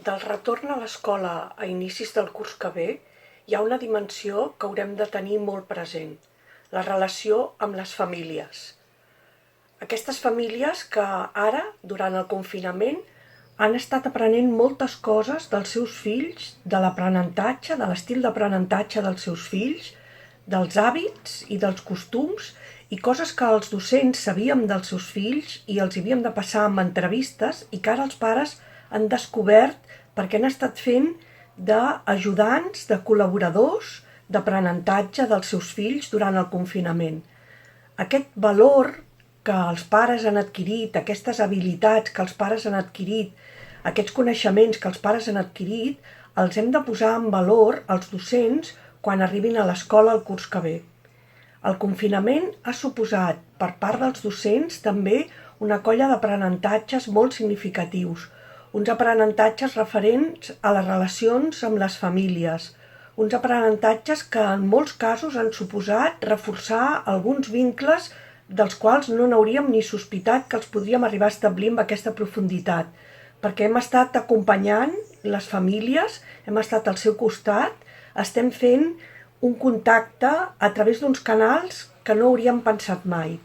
Del retorn a l'escola a inicis del curs que ve, hi ha una dimensió que haurem de tenir molt present: la relació amb les famílies. Aquestes famílies que ara, durant el confinament, han estat aprenent moltes coses dels seus fills, de l'aprenentatge, de l'estil d'aprenentatge dels seus fills, dels hàbits i dels costums, i coses que els docents sabíem dels seus fills i els havíem de passar amb entrevistes i que ara els pares han descobert perquè han estat fent d'ajudants, de col·laboradors, d'aprenentatge dels seus fills durant el confinament. Aquest valor que els pares han adquirit, aquestes habilitats que els pares han adquirit, aquests coneixements que els pares han adquirit, els hem de posar en valor els docents quan arribin a l'escola el curs que ve. El confinament ha suposat, per part dels docents, també una colla d'aprenentatges molt significatius, uns aprenentatges referents a les relacions amb les famílies, uns aprenentatges que en molts casos han suposat reforçar alguns vincles dels quals no n'hauríem ni sospitat que els podríem arribar a establir amb aquesta profunditat, perquè hem estat acompanyant les famílies, hem estat al seu costat, estem fent un contacte a través d'uns canals que no hauríem pensat mai.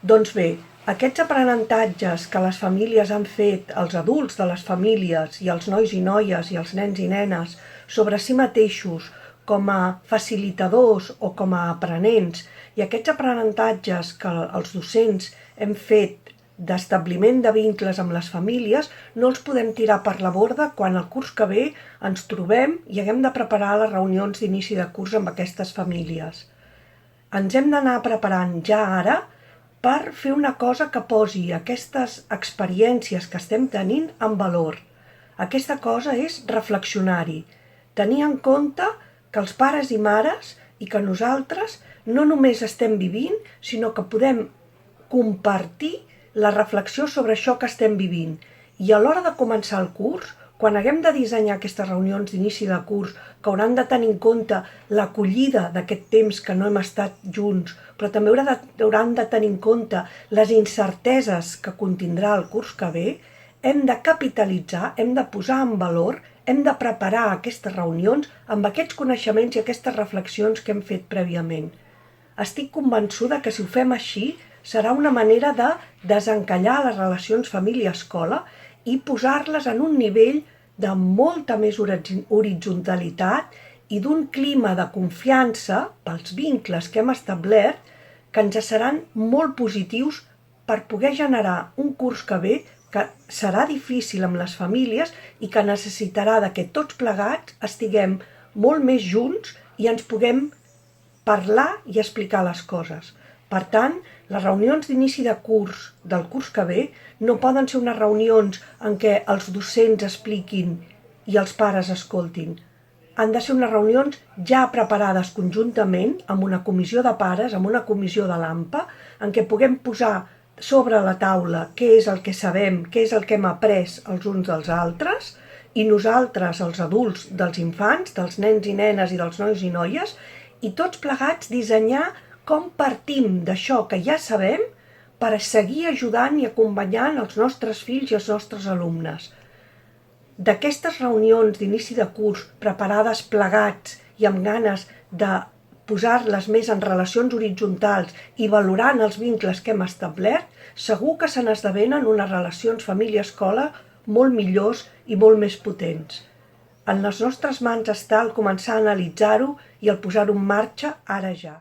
Doncs bé, aquests aprenentatges que les famílies han fet, els adults de les famílies i els nois i noies i els nens i nenes, sobre si mateixos com a facilitadors o com a aprenents, i aquests aprenentatges que els docents hem fet d'establiment de vincles amb les famílies, no els podem tirar per la borda quan el curs que ve ens trobem i haguem de preparar les reunions d'inici de curs amb aquestes famílies. Ens hem d'anar preparant ja ara per fer una cosa que posi aquestes experiències que estem tenint en valor. Aquesta cosa és reflexionar-hi, tenir en compte que els pares i mares i que nosaltres no només estem vivint, sinó que podem compartir la reflexió sobre això que estem vivint. I a l'hora de començar el curs, quan haguem de dissenyar aquestes reunions d'inici de curs, que hauran de tenir en compte l'acollida d'aquest temps que no hem estat junts, però també hauran de tenir en compte les incerteses que contindrà el curs que ve, hem de capitalitzar, hem de posar en valor, hem de preparar aquestes reunions amb aquests coneixements i aquestes reflexions que hem fet prèviament. Estic convençuda que si ho fem així, serà una manera de desencallar les relacions família-escola i posar-les en un nivell de molta més horitzontalitat i d'un clima de confiança pels vincles que hem establert que ens seran molt positius per poder generar un curs que ve que serà difícil amb les famílies i que necessitarà que tots plegats estiguem molt més junts i ens puguem parlar i explicar les coses. Per tant, les reunions d'inici de curs del curs que ve no poden ser unes reunions en què els docents expliquin i els pares escoltin. Han de ser unes reunions ja preparades conjuntament amb una comissió de pares, amb una comissió de l'AMPA, en què puguem posar sobre la taula què és el que sabem, què és el que hem après els uns dels altres, i nosaltres, els adults, dels infants, dels nens i nenes i dels nois i noies, i tots plegats dissenyar com partim d'això que ja sabem per seguir ajudant i acompanyant els nostres fills i els nostres alumnes. D'aquestes reunions d'inici de curs preparades plegats i amb ganes de posar-les més en relacions horitzontals i valorant els vincles que hem establert, segur que se n'esdevenen unes relacions família-escola molt millors i molt més potents. En les nostres mans està el començar a analitzar-ho i el posar-ho en marxa ara ja.